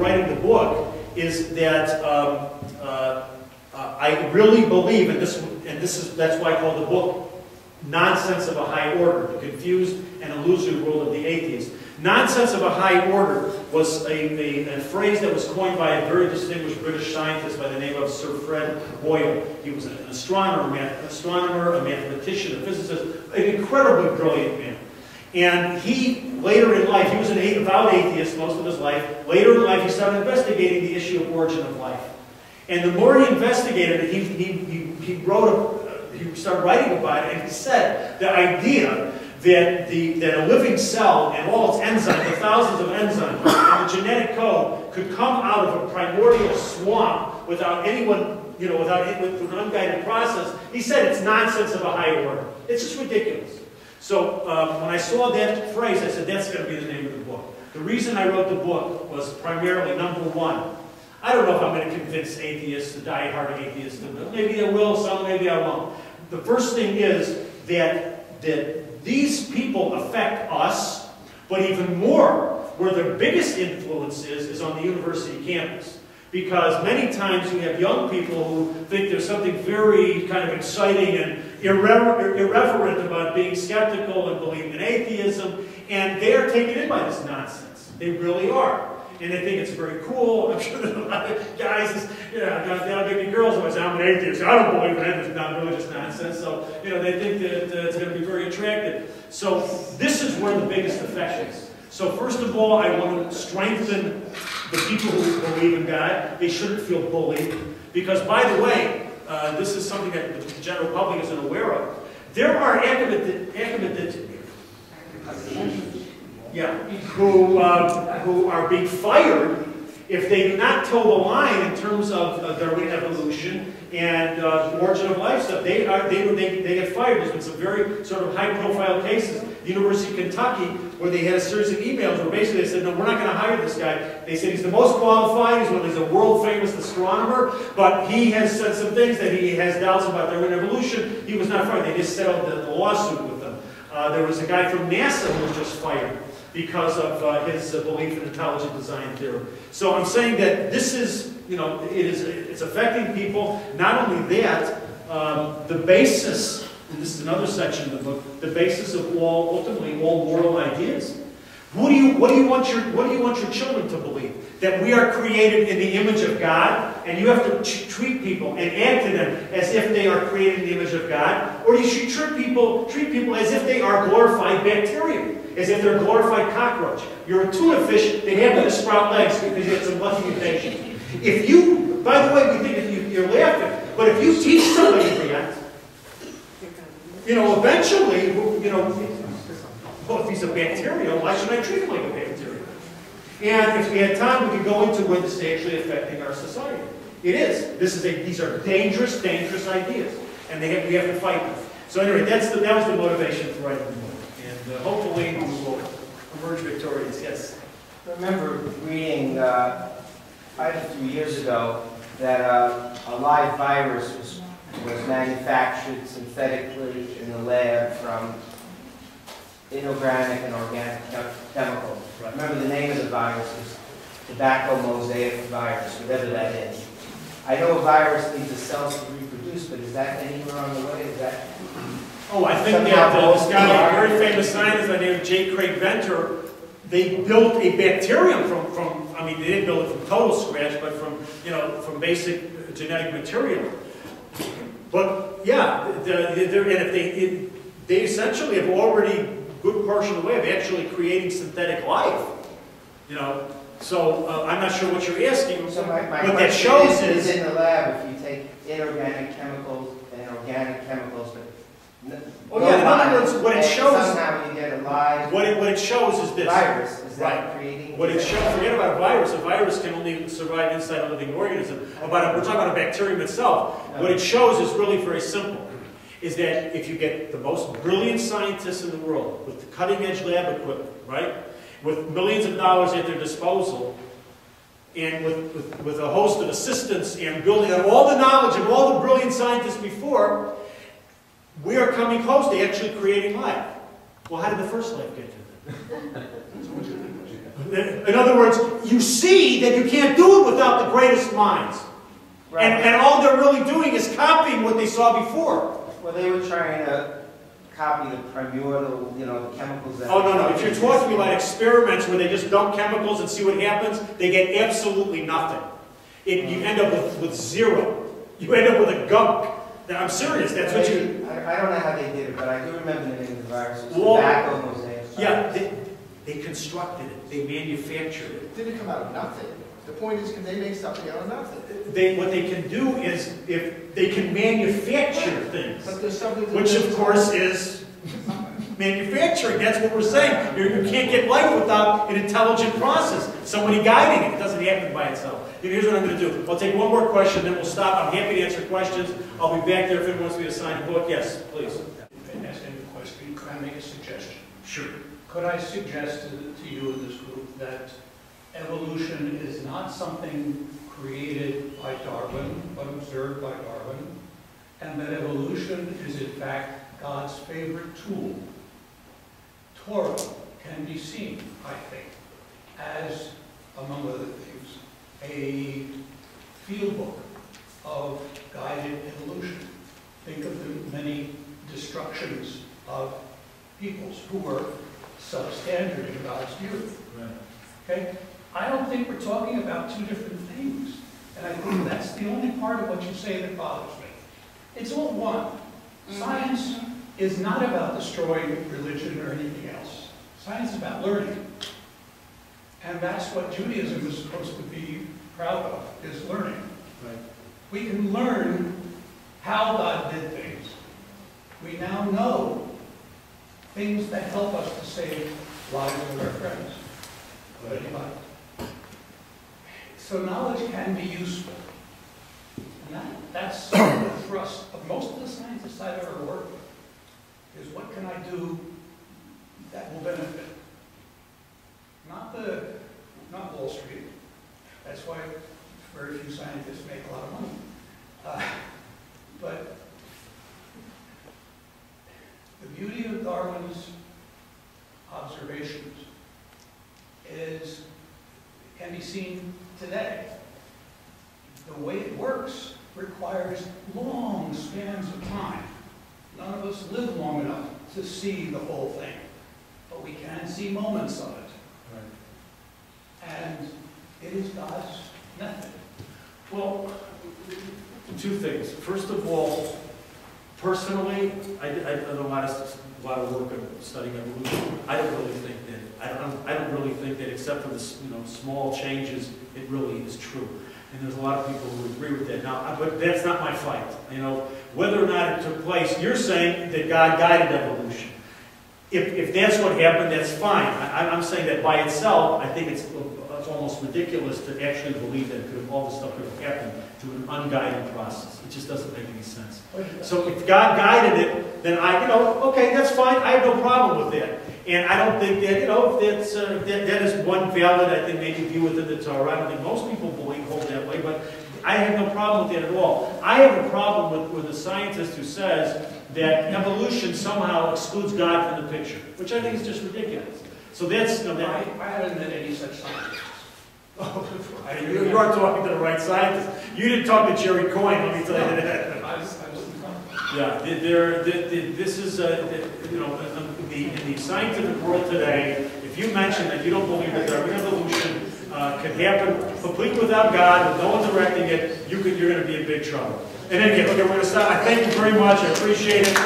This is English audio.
writing the book is that I really believe, that's why I call the book Nonsense of a High Order, the confused and illusory world of the atheist. Nonsense of a high order was a phrase that was coined by a very distinguished British scientist by the name of Sir Fred Hoyle. He was an astronomer, a mathematician, a physicist, an incredibly brilliant man. And he, later in life, he was an avowed atheist most of his life. Later in life, he started investigating the issue of origin of life. And the more he investigated it, he started writing about it, and he said the idea that a living cell and all its enzymes, the thousands of enzymes, and the genetic code could come out of a primordial swamp without anyone, with an unguided process. He said it's nonsense of a high order. It's just ridiculous. So when I saw that phrase, I said that's going to be the name of the book. The reason I wrote the book was primarily, number one, I don't know if I'm going to convince atheists, the die-hard atheists, maybe I will, some maybe I won't. The first thing is that these people affect us, but even more, where their biggest influence is on the university campus. Because many times you have young people who think there's something very kind of exciting and irreverent about being skeptical and believing in atheism, and they are taken in by this nonsense. They really are. And they think it's very cool. I'm sure there's a lot of guys, maybe girls who say, I'm an atheist. I don't believe in it. It's not religious nonsense. So, they think that it's going to be very attractive. So this is where the biggest effect is. So first of all, I want to strengthen the people who believe in God. They shouldn't feel bullied. Because, by the way, this is something that the general public isn't aware of. There are who are being fired if they do not toe the line in terms of Darwinian evolution and origin of life stuff. They get fired. There's been some very sort of high-profile cases. The University of Kentucky, where they had a series of emails where basically they said, no, we're not going to hire this guy. They said he's the most qualified, he's a world-famous astronomer, but he has said some things that he has doubts about Darwinian evolution. He was not fired. They just settled the lawsuit with them. There was a guy from NASA who was just fired because of his belief in intelligent design theory. So I'm saying that this is, it's affecting people. Not only that, the basis, and this is another section of the book, the basis of ultimately all moral ideas. What do you want your children to believe? That we are created in the image of God, and you have to treat people and act to them as if they are created in the image of God, or you should treat people as if they are glorified bacteria, as if they're a glorified cockroach. You're a tuna fish, they happen to sprout legs because you had some lucky mutation. If you, by the way, we think that you're laughing, but if you teach somebody that, eventually, well, if he's a bacteria, why should I treat him like a bacteria? And if we had time, we could go into where this is actually affecting our society. It is. These are dangerous, dangerous ideas, and we have to fight them. So anyway, that was the motivation for writing the book, and hopefully we will emerge victorious. Yes. I remember reading quite a few years ago that a live virus was manufactured synthetically in the lab from inorganic and organic chemicals. Right. Remember the name of the virus is tobacco mosaic virus, whatever that is. I know a virus needs the cells to reproduce, but is that anywhere on the way? Is that? Oh, I think that this guy, a very famous scientist by the name of J. Craig Venter, they built a bacterium from I mean, they didn't build it from total scratch, but from basic genetic material. But yeah, they essentially have already good portion of the way of actually creating synthetic life. So I'm not sure what you're asking. So my what that shows is in the lab, if you take inorganic chemicals and organic chemicals, but in other words, what it shows somehow you get a live. What it shows is this virus. Is that creating? What it shows. Forget about a virus. A virus can only survive inside a living organism. We're talking about a bacterium itself. No. What it shows is really very simple. Is that if you get the most brilliant scientists in the world with cutting-edge lab equipment, right, with millions of dollars at their disposal, and with a host of assistants and building on all the knowledge of all the brilliant scientists before, we are coming close to actually creating life. Well, how did the first life get to that? In other words, you see that you can't do it without the greatest minds. Right. And all they're really doing is copying what they saw before. Well, they were trying to copy the primordial, the chemicals that... Oh, no. If you're talking about experiments where they just dump chemicals and see what happens, they get absolutely nothing. You end up with zero. You end up with a gunk. Now, I'm serious. That's what you... I don't know how they did it, but I do remember the name of the virus. It was tobacco mosaic. Yeah, they constructed it. They manufactured it. It didn't come out of nothing. The point is, can they make something out of nothing? What they can do is, if they can manufacture things, but there's something which of course is manufacturing. That's what we're saying. You can't get life without an intelligent process. Somebody guiding it. It doesn't happen by itself. Here's what I'm going to do. I'll take one more question, then we'll stop. I'm happy to answer questions. I'll be back there if anyone wants me to sign a book. Yes, please. In asking a question, could I make a suggestion? Sure. Could I suggest to you in this group that evolution is not something created by Darwin, but observed by Darwin, and that evolution is in fact God's favorite tool? Torah can be seen, I think, as, among other things, a field book of guided evolution. Think of the many destructions of peoples who were substandard in God's view. Right. Okay? I don't think we're talking about two different things. And I think that's the only part of what you say that bothers me. It's all one. Science is not about destroying religion or anything else. Science is about learning. And that's what Judaism is supposed to be proud of, is learning. Right. We can learn how God did things. We now know things that help us to save lives of our friends. Right. So knowledge can be useful. And that's the thrust of most of the scientists I've ever worked with, is what can I do that will benefit? Not Wall Street. That's why very few scientists make a lot of money. But the beauty of Darwin's observations can be seen today. The way it works requires long spans of time. None of us live long enough to see the whole thing, but we can see moments of it. Right. And it is God's method. Well, two things. First of all, personally, I done a lot of work on studying evolution. I don't really think that, except for the small changes, it really is true. And there's a lot of people who agree with that. Now, but that's not my fight. Whether or not it took place, you're saying that God guided evolution. If that's what happened, that's fine. I'm saying that by itself, I think it's almost ridiculous to actually believe that all this stuff could have happened through an unguided process. It just doesn't make any sense. So if God guided it, then okay, that's fine. I have no problem with that. And I don't think that, that is one valid, I think, maybe view within the Torah. I don't think most people hold that way, but I have no problem with that at all. I have a problem with a scientist who says that evolution somehow excludes God from the picture, which I think is just ridiculous. So that's... I haven't met any such scientists. Oh, you are talking to the right scientist. You didn't talk to Jerry Coyne, let me tell you that. Yeah, this is, in the scientific world today, if you mention that you don't believe that Darwin evolution can happen completely without God, with no one directing it, you're going to be in big trouble. And again, okay, we're going to stop. I thank you very much. I appreciate it.